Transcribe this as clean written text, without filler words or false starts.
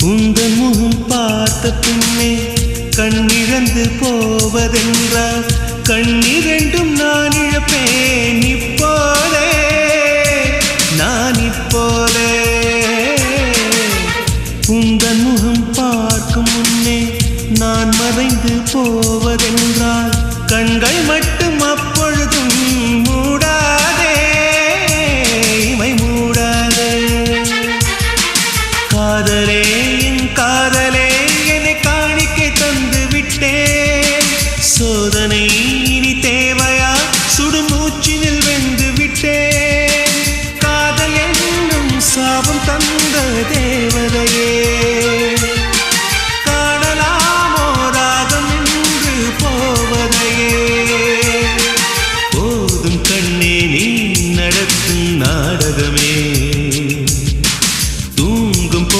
உந்தன் முகம் பார்த்த பின்னே கண்ணிழந்து போவதென்றால் கண்ணிரண்டும் நான் இழப்பேன் இப்போதே நான் இப்போதே உந்தன் முகம் பார்க்கும் முன்னே நான் மறைந்து போவதென்றால் கண்கள் மட்டும் அப்பொழுதும் மூடாதே இமை மூடாதே காதலே